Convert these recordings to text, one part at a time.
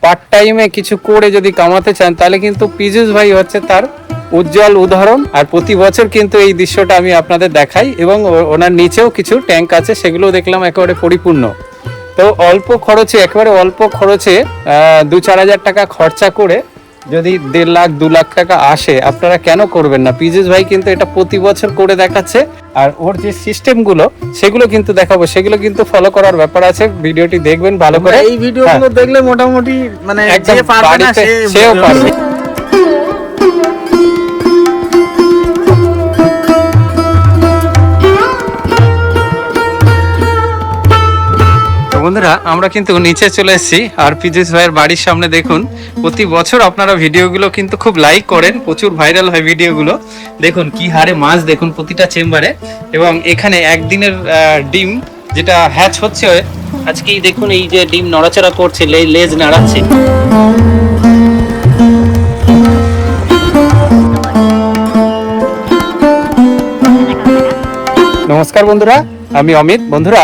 Part টাইমে কিছু করে যদি কামাতে চান তাহলে কিন্তু পীযূষ ভাই হচ্ছে তার উজ্জ্বল উদাহরণ। আর প্রতি বছর কিন্তু এই দৃশ্যটা আমি আপনাদের দেখাই এবং ওনার নিচেও কিছু ট্যাঙ্ক আছে, সেগুলো দেখলাম একেবারে পরিপূর্ণ। তো অল্প খরচে, একেবারে অল্প খরচে 2-4 হাজার টাকা খরচা করে যদি 1.5 লাখ 2 লাখ টাকা আসে, আপনারা কেন করবেন না? পীযূষ ভাই কিন্তু এটা প্রতি বছর করে দেখাচ্ছে। আর ওর যে সিস্টেমগুলো সেগুলো কিন্তু দেখাবো, সেগুলো কিন্তু ফলো করার ব্যাপার আছে। ভিডিওটি দেখবেন ভালো করে। এই ভিডিওগুলো দেখলে মোটামুটি মানে একদম যে পারবে না সেও পারবে। বন্ধুরা, আমরা কিন্তু নিচে চলে এসেছি আর পীযূষ ভাইয়ের বাড়ির সামনে দেখুন, প্রতি বছর আপনারা ভিডিওগুলো কিন্তু খুব লাইক করেন, প্রচুর ভাইরাল হয় ভিডিওগুলো। দেখুন কি হারে মাছ, দেখুন প্রতিটা চেম্বারে। এবং এখানে একদিনের ডিম যেটা হ্যাচ হচ্ছে আজকেই, দেখুন এই যে ডিম নড়াচড়া করছে, লেজ নাড়াচ্ছে। নমস্কার বন্ধুরা, আমি অমিত। বন্ধুরা,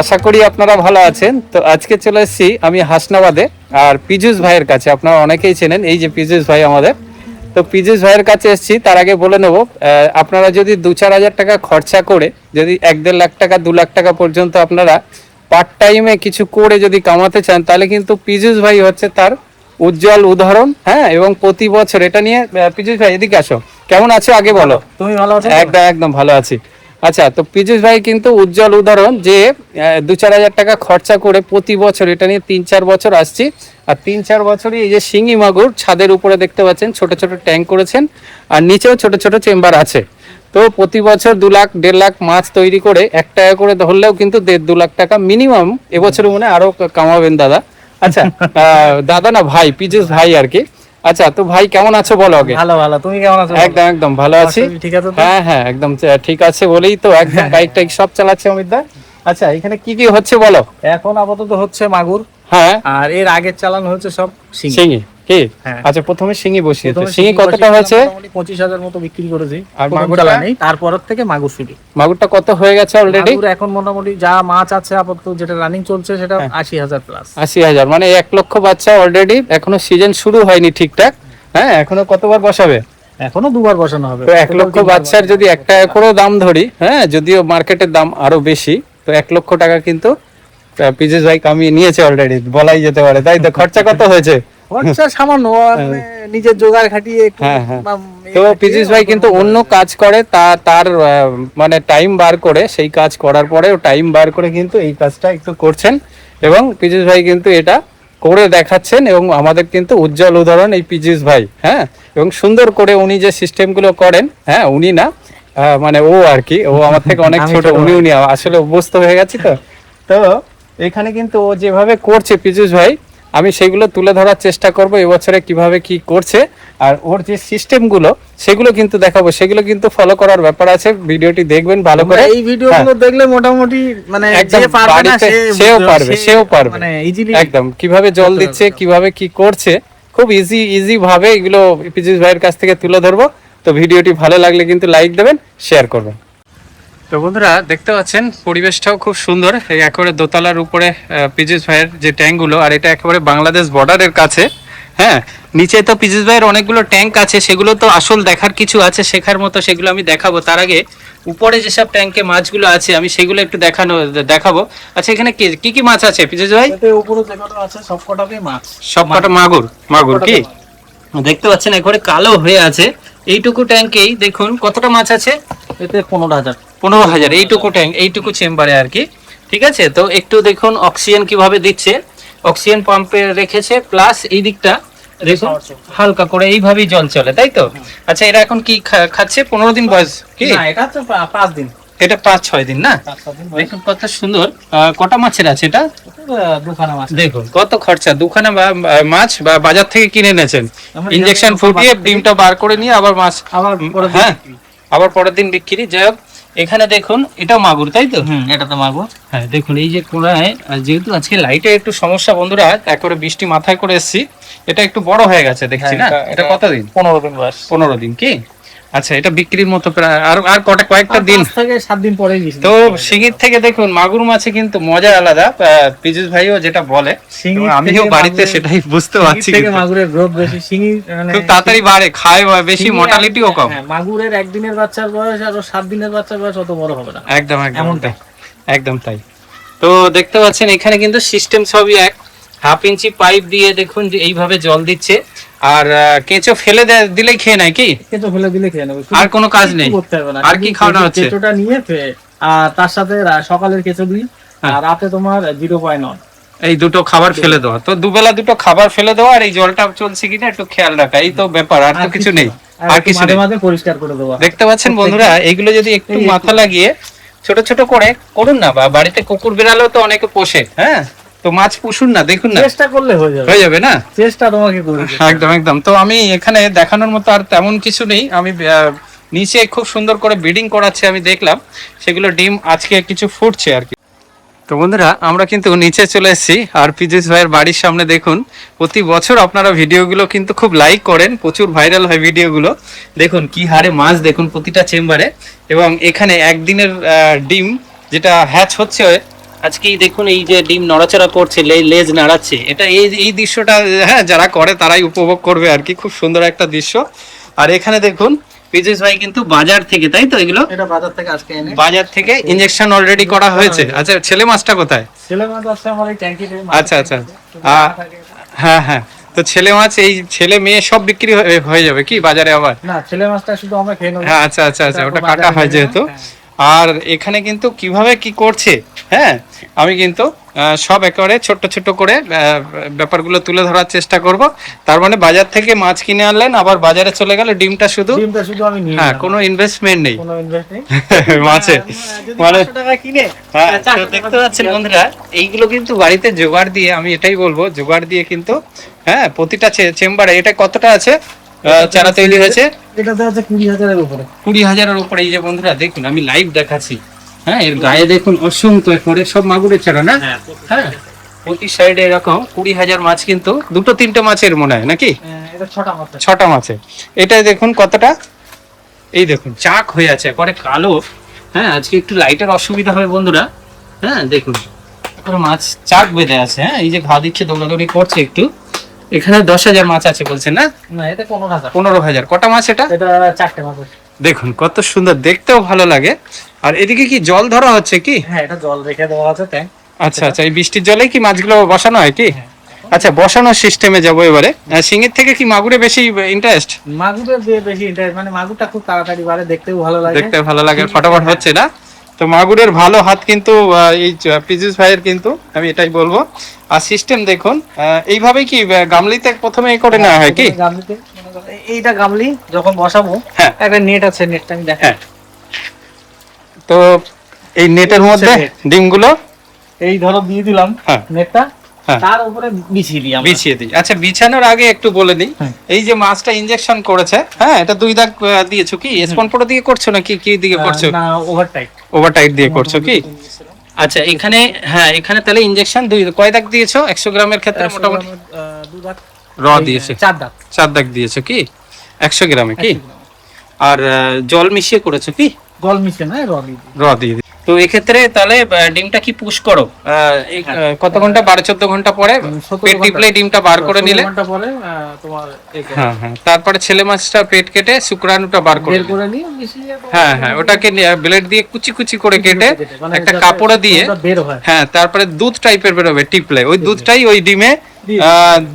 আশা করি আপনারা ভালো আছেন। তো আজকে চলে এসেছি আমি হাসনাবাদে, আর পীযূষ ভাইয়ের কাছে। আপনারা অনেকেই চেনেন, এই যে পীযূষ ভাই আমাদের। তো পীযূষ ভাইয়ের কাছে এসেছি, তার আগে বলে নেব, আপনারা যদি 2-4 হাজার টাকা খরচা করে যদি 1-1.5 লাখ টাকা 2 লাখ টাকা পর্যন্ত আপনারা পার্ট টাইমে কিছু করে যদি কামাতে চান, তাহলে কিন্তু পীযূষ ভাই হচ্ছে তার উজ্জ্বল উদাহরণ। হ্যাঁ, এবং প্রতি বছর এটা নিয়ে, পীযূষ ভাই এদিকে আসো, কেমন আছো আগে বলো? তুমি ভালো আছো? একদম একদম ভালো আছি। আচ্ছা, তো পীযূষ ভাই কিন্তু উজ্জ্বল উদাহরণ যে 2-4 হাজার টাকা খরচা করে প্রতি বছর এটা নিয়ে 3-4 বছর আসছি। আর 3-4 বছরই এই যে শিঙি মাগুর ছাদের উপরে দেখতে পাচ্ছেন, ছোট ছোট ট্যাঙ্ক করেছেন, আর নিচেও ছোট ছোট চেম্বার আছে। তো প্রতি বছর 2 লাখ 1.5 লাখ মাছ তৈরি করে 1 টাকা করে ধরলেও কিন্তু 1.5-2 লাখ টাকা মিনিমাম এবছর মনে আরো কামাবেন দাদা। আচ্ছা, দাদা না ভাই, পীযূষ ভাই আর কি। আচ্ছা, তো ভাই কেমন আছো বলো আগে? ভালো ভালো, তুমি কেমন আছো? একদম একদম ভালো আছি। ঠিক আছে তো? হ্যাঁ হ্যাঁ, একদম ঠিক আছে বলেই তো একদম বাইক টাইক সব চালাচ্ছে অমিত দা। আচ্ছা, এখানে কি কি হচ্ছে বলো? এখন আপাতত হচ্ছে মাগুর, হ্যাঁ, আর এর আগের চালানো হচ্ছে সব শিঙি। শিঙি কি? হ্যাঁ। আচ্ছা, প্রথমে শিঙি বসিয়েছে। প্রথমে শিঙি কতটা হয়েছে? 25,000 মতো বিক্রি করেছি। আর প্রথম মাগুরটা? চালানেই, তারপরের থেকে মাগুর শুরু। মাগুরটা কত হয়ে গেছে অলরেডি? মাগুর এখন মোটামুটি যা মাছ আছে আপাতত, যেটা রানিং চলছে সেটা 80,000 প্লাস। 80,000, মানে 1 লক্ষ বাচ্চা অলরেডি। এখনো সিজন শুরু হয়নি ঠিকঠাক। হ্যাঁ, এখনো কতবার বসাবে? এখনো 2বার বসানো হবে। তো 1 লক্ষ বাচ্চার যদি 1 টাকা করে দাম ধরি, হ্যাঁ, যদিও মার্কেটের দাম আরো বেশি, তো 1 লক্ষ টাকা কিন্তু পীযূষ ভাই কামিয়ে নিয়েছে অলরেডি, বলাই যেতে পারে। তাই তো? খরচা কত হয়েছে? খরচা সামান্য, নিজের জোগাড় খাটিয়ে একটু। হ্যাঁ হ্যাঁ। তো পীযূষ ভাই কিন্তু অন্য কাজ করে, তার মানে টাইম বার করে, সেই কাজ করার পরেও টাইম বার করে কিন্তু এই কাজটা একটু করছেন। এবং পীযূষ ভাই কিন্তু এটা করে দেখাচ্ছেন, এবং আমাদের কিন্তু উজ্জ্বল উদাহরণ এই পীযূষ ভাই। হ্যাঁ, এবং সুন্দর করে উনি যে সিস্টেমগুলো করেন, হ্যাঁ, উনি না, মানে ও আর কি, ও আমার থেকে অনেক ছোট। উনি আসলে অভ্যস্ত হয়ে গেছি। তো এখানে কিন্তু ও যেভাবে করছে পীযূষ ভাই, আমি সেগুলো তুলে ধরার চেষ্টা করব এবছরে কিভাবে কি করছে। আর ওর যে সিস্টেমগুলো সেগুলো কিন্তু দেখাবো, সেগুলো কিন্তু ফলো করার ব্যাপার আছে। ভিডিওটি দেখবেন ভালো করে। এই ভিডিওগুলো দেখলে মোটামুটি মানে একদম যে পারবে না সেও পারবে মানে ইজিলি। একদম কিভাবে জল দিচ্ছে, কিভাবে কি করছে, খুব ইজি ভাবে এগুলো পীযূষ ভাইয়ের কাছ থেকে তুলে ধরবো। তো ভিডিওটি ভালো লাগলে কিন্তু লাইক দেবেন, শেয়ার করবেন। তো বন্ধুরা, দেখতে পাচ্ছেন পরিবেশটাও খুব সুন্দর। এই একেবারে দোতলার উপরে পীযূষ ভাইয়ের যে ট্যাঙ্কগুলো, আর এটা একেবারে বাংলাদেশ বর্ডারের কাছে। হ্যাঁ, নিচে তো পীযূষ ভাইয়ের অনেকগুলো ট্যাঙ্ক আছে, সেগুলো তো আসল দেখার কিছু আছে, শেখার মতো, সেগুলো আমি দেখাবো। তার আগে উপরে যেসব ট্যাঙ্কে মাছগুলো আছে আমি সেগুলো একটু দেখাবো। আচ্ছা, এখানে কি কি মাছ আছে পীযূষ ভাই? উপরে যে কটা আছে সবকটাই মাছ, সবকটা মাগুর কি? দেখতে পাচ্ছেন একেবারে কালো হয়ে আছে। এইটুকু ট্যাঙ্কেই দেখুন কতটা মাছ আছে। এতে 15,000। 15,000 এইটুকু ট্যাঙ্ক, এইটুকু চেম্বারে আর কি। ঠিক আছে, তো একটু দেখুন অক্সিজেন কিভাবে দিচ্ছে। অক্সিজেন পাম্পে রেখেছে, প্লাস এই দিকটা দেখুন হালকা করে এইভাবেই জল চলে, তাই তো? আচ্ছা, এরা এখন কি খাচ্ছে? 15 দিন বয়স কি? না, এটা তো 5 দিন। এটা 5-6 দিন না? দেখুন কত সুন্দর। কটা মাছের আছে এটা? দুখানা মাছ। দেখুন কত খরচা, দুখানা মাছ বা বাজার থেকে কিনে এনেছেন, ইনজেকশন ফুটিয়ে ডিমটা বার করে নিয়ে আবার মাছ, হ্যাঁ, আবার পরের দিন বিক্রি। যাই হোক, এখানে দেখুন এটাও মাগুর, তাই তো? এটা তো মাগুর। হ্যাঁ, দেখুন এই যে কোনায়, যেহেতু আজকে লাইটে একটু সমস্যা বন্ধুরা, একেবারে বৃষ্টি মাথায় করে এসেছি, এটা একটু বড় হয়ে গেছে দেখছি না? এটা কতদিন? 15 দিন বয়স। 15 দিন কি? আচ্ছা, এটা বিক্রির মতো প্রায় আর আর কয়েকটা দিন 5 থেকে 7 দিন পরেই দিছি। তো শিঙির থেকে দেখুন মাগুর মাছে কিন্তু মজা আলাদা। পীযুষ ভাইও যেটা বলে এবং আমিও বাড়িতে সেটাই বুঝতে পারছি, থেকে মাগুরের গ্রোথ বেশি, শিঙি মানে খুব তাড়াতাড়ি বাড়ে, খায় বেশি, মোর্টালিটিও কম। হ্যাঁ, মাগুরের একদিনের বাচ্চার বয়স আর 7 দিনের বাচ্চার বয়স অত বড় হবে না। একদম একদম তাই, একদম তাই। তো দেখতে পাচ্ছেন এখানে কিন্তু সিস্টেম সবই এক। 1/2 ইঞ্চি পাইপ দিয়ে দেখুন যে এইভাবে জল দিচ্ছে, আর কেঁচো ফেলে দিলেই খেয়ে নেয় কি? কেঁচো ফেলে দিলে খেয়ে নেবে, আর কোনো কাজ নেই, আর কি খাওয়ানো হচ্ছে? কেঁচোটা নিয়ে আর তার সাথে সকালের কেঁচো দিই, আর রাতে তোমার 0.9 এই দুটো খাবার ফেলে দেওয়া। তো দুবেলা দুটো খাবার ফেলে দেওয়া, আর এই জলটা চলছে কিনা একটু খেয়াল রাখা, এই তো ব্যাপার, আর তো কিছু নেই, আর কিছু নেই। মাঝে পরিষ্কার করে দেওয়া। দেখতে পাচ্ছেন বন্ধুরা, এইগুলো যদি একটু মাথা লাগিয়ে ছোট ছোট করে করুন না, বা বাড়িতে কুকুর বিড়ালও তো অনেকে পোষে, হ্যাঁ, তো মাছ পুষুন না, দেখুন না, চেষ্টা করলে হয়ে যাবে না? চেষ্টা তোমাকে করতে হবে। একদম একদম। তো আমি এখানে দেখানোর মতো আর তেমন কিছু নেই। আমি নিচে খুব সুন্দর করে ব্রিডিং করাচ্ছে, আমি দেখলাম সেগুলো ডিম আজকে কিছু ফুটছে আর কি। তো বন্ধুরা, আমরা কিন্তু নিচে চলে এসেছি, আর পীযুষ ভাইয়ের বাড়ির সামনে দেখুন প্রতি বছর আপনারা ভিডিওগুলো কিন্তু খুব লাইক করেন, প্রচুর ভাইরাল হয় ভিডিওগুলো। দেখুন কি হারে মাছ, দেখুন প্রতিটা চেম্বারে, এবং এখানে একদিনের ডিম যেটা হ্যাচ হচ্ছে আজকেই দেখুন, এই যে ডিম নড়াচড়া করছে, লেজ নাড়াচ্ছে, এটা এই দৃশ্যটা হ্যাঁ যারা করে তারাই উপভোগ করবে আর কি, খুব সুন্দর একটা দৃশ্য। আর এখানে দেখুন পীযুষ ভাই কিন্তু বাজার থেকে, তাই তো এগুলো এটা বাজার থেকে আজকে এনে, বাজার থেকে ইনজেকশন অলরেডি করা হয়েছে। আচ্ছা, ছেলে মাছটা কোথায়? ছেলে মাছ আছে আমার এই ট্যাঙ্কিতে। আচ্ছা আচ্ছা, হ্যাঁ হ্যাঁ। তো ছেলে মাছ, এই ছেলে মেয়ে সব বিক্রি হয়ে যাবে কি বাজারে আবার? না, ছেলে মাছটা শুধু আমরা খেয়ে নেব। হ্যাঁ, আচ্ছা আচ্ছা আচ্ছা, ওটা কাটা হয় যেহেতু। আর এখানে কিন্তু কিভাবে কি করছে, হ্যাঁ, আমি কিন্তু সব একেবারে ছোট্ট ছোট্ট করে ব্যাপারগুলো তুলে ধরার চেষ্টা করব। তার মানে বাজার থেকে মাছ কিনে আনলেন, আবার বাজারে চলে গেলে ডিমটা শুধু আমি নিয়ে, হ্যাঁ, কোনো ইনভেস্টমেন্ট নেই, কোনো ইনভেস্ট নেই মাছে, মানে 500 টাকা কিনে। হ্যাঁ। তো দেখতে পাচ্ছেন বন্ধুরা, এইগুলো কিন্তু বাড়িতে জোগাড় দিয়ে, আমি এটাই বলবো, জোগাড় দিয়ে কিন্তু হ্যাঁ প্রতিটা চেম্বারে। এটা কতটা আছে চারা তৈরি হয়েছে? এটাতে আছে 20,000-এর উপরে। 20,000-এর উপরে। এই যে বন্ধুরা দেখুন, আমি লাইভ দেখাচ্ছি, হ্যাঁ, এর গায়ে দেখুন অসংখ্য করে সব মাগুরের চারা, না? হ্যাঁ, প্রতি সাইডে এরকম 20,000 মাছ, কিন্তু 2-3টে মাছের মনে হয় নাকি? এটা 6টা মাছ, 6টা মাছের। এটাই দেখুন কতটা, এই দেখুন চাক হয়ে আছে, পরে কালো। হ্যাঁ, আজকে একটু লাইটের অসুবিধা হবে বন্ধুরা, হ্যাঁ দেখুন মাছ চাক বেঁধে আছে, হ্যাঁ, এই যে ঘা দিচ্ছে, দৌড়াদৌড়ি করছে একটু। এখানে 10,000 মাছ আছে বলছেন, না? না, এটা 15,000। 15,000। কটা মাছ এটা? এটা 4টে মাছ। দেখুন কত সুন্দর, দেখতেও ভালো লাগে। আর এদিকে কি জল ধরা হচ্ছে কি? হ্যাঁ, এটা জল রেখে দেওয়া আছে ট্যাঙ্ক। আচ্ছা আচ্ছা, এই বৃষ্টির জলে কি মাছগুলো বসানো হয় কি? আচ্ছা, বসানোর সিস্টেমে যাবো এবারে। শিঙের থেকে কি মাগুরে বেশি ইন্টারেস্ট? মাগুরের বেশি ইন্টারেস্ট, মানে মাগুরটা খুব তাড়াতাড়ি বাড়ে, দেখতেও ভালো লাগে, দেখতে ভালো লাগে, ফটাফট হচ্ছে, না? তো মাগুরের ভালো হাত কিন্তু এই পীযুষ ভাইয়ের, কিন্তু আমি এটাই বলবো। আর সিস্টেম দেখুন, এইভাবেই কি গামলিতে প্রথমে করে নেওয়া হয় কি? গামলিতে, এইটা গামলি যখন বসাবো, হ্যাঁ, একটা নেট আছে, নেটটা আমি দেখাই। হ্যাঁ। তো এই নেটের মধ্যে ডিমগুলো এই ধরো দিয়ে দিলাম, হ্যাঁ, নেটটা হ্যাঁ, তার উপরে বিছিয়ে দিই আমরা। বিছিয়ে দিই। আচ্ছা, বিছানোর আগে একটু বলে দিই, এই যে মাছটা ইনজেকশন করেছে, হ্যাঁ, এটা 2 দাগ দিয়েছো কি? স্পন প্রো দিয়ে করছো নাকি কি দিয়ে করছো? না, ওভারটাইট। ওভারটাইট দিয়ে করছো কি? আচ্ছা, এখানে হ্যাঁ, এখানে তাহলে ইনজেকশন কয় দাগ দিয়েছো? 100 গ্রামের ক্ষেত্রে মোটামুটি 2 দাগ র দিয়েছে, 4 দাগ, 4 দাগ দিয়েছো কি 100 গ্রামে কি? আর জল মিশিয়ে করেছো কি? জল মিশিয়ে না, র দিয়ে। তো এক্ষেত্রে তাহলে ডিমটা কি পুশ করো কত ঘন্টা? 12-14 ঘন্টা পরে পেট টিপলে ডিমটা বার করে নিলে, ঘন্টা পরে তোমার হ্যাঁ হ্যাঁ, তারপরে ছেলে মাছটা পেট কেটে শুক্রাণুটা বার করে বের করে নিয়ে মিশিয়ে, হ্যাঁ হ্যাঁ, ওটাকে ব্লেড দিয়ে কুচি কুচি করে কেটে একটা কাপড়ে দিয়ে, বের হয়, হ্যাঁ, তারপরে দুধ টাইপের বেরোবে টিপলে, ওই দুধটাই ওই ডিমে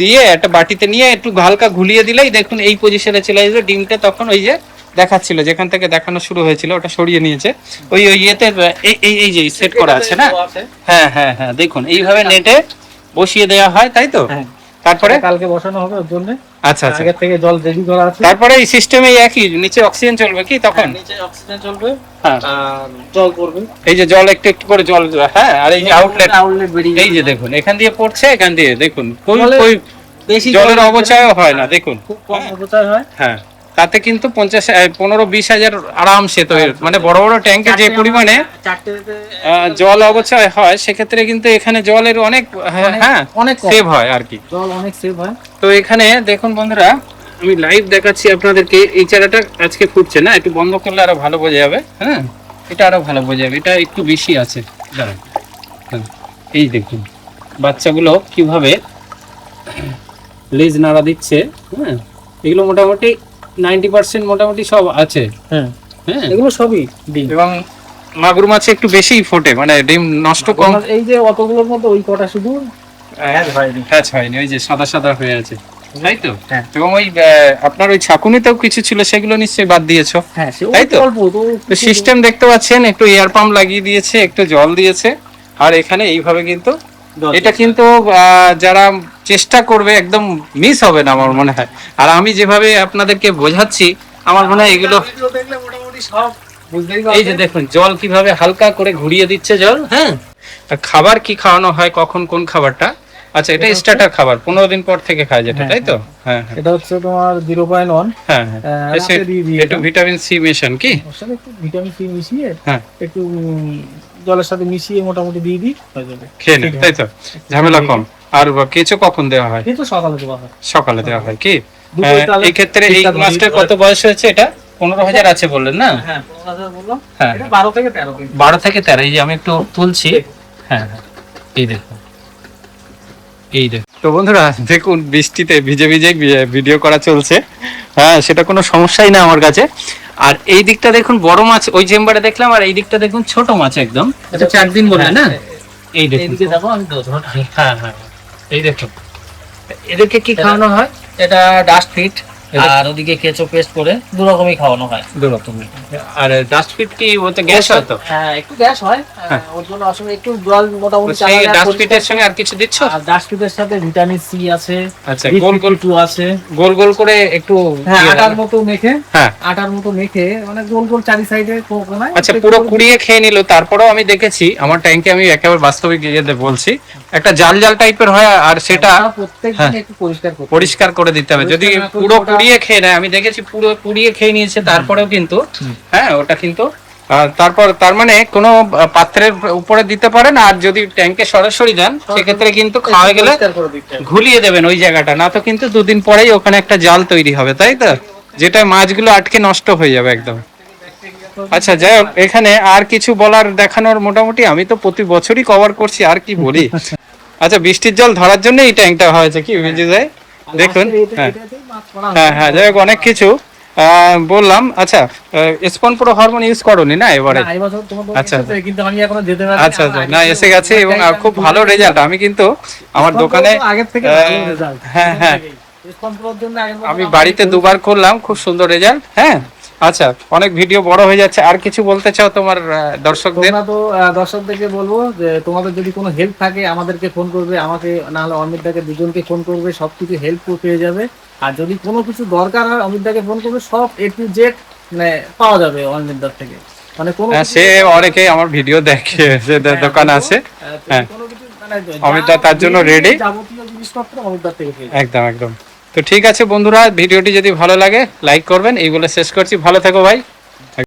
দিয়ে একটা বাটিতে নিয়ে একটু হালকা ঘুলিয়ে দিলেই দেখুন এই পজিশনে চলে আসবে ডিমটা। তখন ওই যে দেখাচ্ছিল, যেখান থেকে দেখানো শুরু হয়েছিল, ওটা সরিয়ে নিয়েছে, ওই ইয়েতে এই যে সেট করা আছে, না? হ্যাঁ হ্যাঁ হ্যাঁ, দেখুন এইভাবে নেটে বসিয়ে দেওয়া হয়, তাই তো? তারপরে কালকে বসানো হবে ওর জন্য। আচ্ছা আচ্ছা, আগে থেকে জল রেডি করা আছে। তারপরে এই সিস্টেমে একই নিচে অক্সিজেন চলবে কি তখন? নিচে অক্সিজেন চলবে, হ্যাঁ, আর জল পড়বে, এই যে জল একটু একটু করে জল, হ্যাঁ, আর এই যে আউটলেট বেরিয়ে, এই যে দেখুন এখান দিয়ে পড়ছে, এখান দিয়ে দেখুন জলের বেশি জলের অপচয়ও হয় না, দেখুন খুব কম অপচয় হয়। হ্যাঁ, তাতে কিন্তু 15-20 হাজার আরামসে তো, মানে বড় বড় ট্যাঙ্কে যে পরিমাণে জল অপচয় হয়, সেক্ষেত্রে কিন্তু এখানে জলের অনেক, হ্যাঁ, অনেক সেভ হয় আর কি, জল অনেক সেভ হয়। তো এখানে দেখুন বন্ধুরা, আমি লাইভ দেখাচ্ছি আপনাদেরকে। এই চারাটা আজকে ফুটছে না, একটু বন্ধ করলে আরো ভালো বোঝা যাবে। হ্যাঁ, এটা আরো ভালো বোঝা যাবে, এটা একটু বেশি আছে। দাঁড়ান, হ্যাঁ, এই দেখুন বাচ্চাগুলো কিভাবে লেজ নাড়া দিচ্ছে। হ্যাঁ, এগুলো মোটামুটি 90% মোটামুটি সব আছে। হ্যাঁ, হ্যাঁ, এগুলো সবই ডিম। এবং মাগুর মাছে একটু বেশিই ফোটে, মানে ডিম নষ্ট কম। এই যে অতগুলোর মধ্যে ওই কটা শুধু হ্যাঁচ হয়নি, ওই যে সাদা সাদা হয়ে আছে, তাই তো? হ্যাঁ। এবং ওই আপনার ওই ছাকুনিতেও কিছু ছিল, সেগুলো নিশ্চয়ই বাদ দিয়েছো। হ্যাঁ, তাই তো? অল্প তো সিস্টেম দেখতে পাচ্ছেন, একটু এয়ার পাম্প লাগিয়ে দিয়েছে, একটু জল দিয়েছে, আর এখানে এইভাবে কিন্তু এটা কিন্তু যারা চেষ্টা করবে একদম মিস হবে না আমার মনে হয়। আর আমি যেভাবে আপনাদেরকে বোঝাচ্ছি, আমার মনে হয় এগুলো দেখলে মোটামুটি সব বুঝতেই এই যে দেখুন জল কিভাবে হালকা করে ঘুরিয়ে দিচ্ছে জল। হ্যাঁ, আর খাবার কি খাওয়ানো হয়, কখন কোন খাবারটা? আচ্ছা, এটা স্টার্টার খাবার 15 দিন পর থেকে খায় যেটা, তাই তো? হ্যাঁ হ্যাঁ, এটা হচ্ছে তোমার 0.1। হ্যাঁ হ্যাঁ, একটু ভিটামিন সি মেশান কি? ওর সাথে একটু ভিটামিন সি মিশিয়ে হ্যাঁ, একটু জলের সাথে মিশিয়ে মোটামুটি দিয়ে দিই, হয়ে যাবে। খেয়ে নেন, তাই তো? ঝামেলা কম। আর কেঁচো কখন দেওয়া হয়? কিন্তু সকালে দেওয়া হয়। সকালে দেওয়া হয় কি? দুপুরে তাহলে এই ক্ষেত্রে এই ঠিকঠাক মাছটার কত বয়স হয়েছে? এটা 15,000 আছে বললেন না? হ্যাঁ, 15,000 বললাম। হ্যাঁ, এটা 12 থেকে 13 কেজি। 12 থেকে 13। এই যে আমি একটু তুলছি। হ্যাঁ হ্যাঁ, এই দেখুন, এই দেখুন। তো বন্ধুরা দেখুন, বৃষ্টিতে ভিজে ভিজে ভিডিও করা চলছে। হ্যাঁ, সেটা কোনো সমস্যাই না আমার কাছে। আর এই দিকটা দেখুন বড় মাছ ওই চেম্বারে দেখলাম, আর এই দিকটা দেখুন ছোট মাছ একদম। এটা 4 দিন বললেন না? এই দেখুন, এইদিকে দেখো, আমি ধরো। হ্যাঁ হ্যাঁ, এই দেখুন এদেরকে কি খাওয়ানো হয়? এটা ডাস্ট ফিট, আর ওদিকে কেঁচো পেস্ট করে দু রকমই খাওয়ানো হয়। দু রকমের। আর ডাস্ট ফিট কি ওতে গ্যাস হয় তো? হ্যাঁ, একটু গ্যাস হয়, ওর জন্য আসলে একটু জল মোটামুটি সেই ডাস্ট ফিটের সঙ্গে আর কিছু দিচ্ছ? আর ডাস্ট ফিটের সাথে ভিটামিন সি আছে, আচ্ছা, গোল গোল টু আছে, গোল গোল করে একটু হ্যাঁ, আটার মতো মেখে, হ্যাঁ, আটার মতো মেখে মানে গোল গোল চারি সাইডে কোনায়। আচ্ছা, পুরো কুড়িয়ে খেয়ে নিল। তারপরেও আমি দেখেছি আমার ট্যাঙ্কে, আমি একেবারে বাস্তবিক ইয়েতে বলছি, একটা জাল জাল টাইপের হয়, আর সেটা প্রত্যেকদিন একটু পরিষ্কার করতে হবে। পরিষ্কার করে দিতে হবে। যদি পরিষ্কার না করলে পুরো ওটা- কুড়িয়ে খেয়ে নেয়, আমি দেখেছি পুরো কুড়িয়ে খেয়ে নিয়েছে, তারপরেও কিন্তু হ্যাঁ ওটা কিন্তু তারপর তার মানে কোনো পাত্রের উপরে দিতে পারেন। আর যদি ট্যাঙ্কে সরাসরি দেন, সেক্ষেত্রে কিন্তু খাওয়া গেলে পরিষ্কার করে দিতে হবে। ঘুলিয়ে দেবেন ওই জায়গাটা, না তো কিন্তু 2 দিন পরেই ওখানে একটা জাল তৈরি হবে, তাই তো? যেটা মাছগুলো আটকে নষ্ট হয়ে যাবে একদম। আচ্ছা, যাই হোক, এখানে আর কিছু বলার দেখানোর মোটামুটি আমি তো প্রতি বছরই কভার করছি, আর কি বলি। আচ্ছা, বৃষ্টির জল ধরার জন্য এই ট্যাঙ্কটা হয়েছে কি বুঝে যায়, দেখুন। হ্যাঁ এটাতেই মাছ করা হ্যাঁ হয়। হ্যাঁ, যাই হোক, অনেক কিছু বললাম। আচ্ছা, স্পন প্রো হরমোন ইউজ করোনি না এবারে? না, এই বছর তোমার দোকানে আচ্ছা, এসেছে, কিন্তু আমি এখনো যেতে পারিনি। আচ্ছা আচ্ছা, আমার না আগে এসে গেছে এবং খুব ভালো রেজাল্ট। আমি কিন্তু আমার দোকানে আগের থেকে ভালো রেজাল্ট। হ্যাঁ হ্যাঁ, রেসপন্সর জন্য আগের বছর আমি বাড়িতে 2বার করলাম, খুব সুন্দর রেজাল্ট। হ্যাঁ, আচ্ছা, অনেক ভিডিও বড় হয়ে যাচ্ছে। আর কিছু বলতে চাও তোমার দর্শকদের? তোমরা তো দর্শকদেরকে বলবো যে তোমাদের যদি কোনো হেল্প থাকে আমাদেরকে ফোন করবে, আমাকে না হলে অমিত দাকে, দুজনকে ফোন করবে, সবকিছু হেল্প পেয়ে যাবে। আর যদি কোনো কিছু দরকার হয় অমিত দাকে ফোন করবে, সব A to Z মানে পাওয়া যাবে অমিত দার থেকে। মানে কোনো হ্যাঁ, সে অনেকেই আমার ভিডিও দেখে, সে দোকান আছে। হ্যাঁ, কোনো কিছু মানে অমিত দা তার জন্য ready। যাবতীয় জিনিসপত্র অমিত দার থেকে পেয়ে যাবে। একদম একদম। তো ঠিক আছে বন্ধুরা, ভিডিওটি যদি ভালো লাগে লাইক করবেন, এই বলে শেষ করছি। ভালো থেকো ভাই।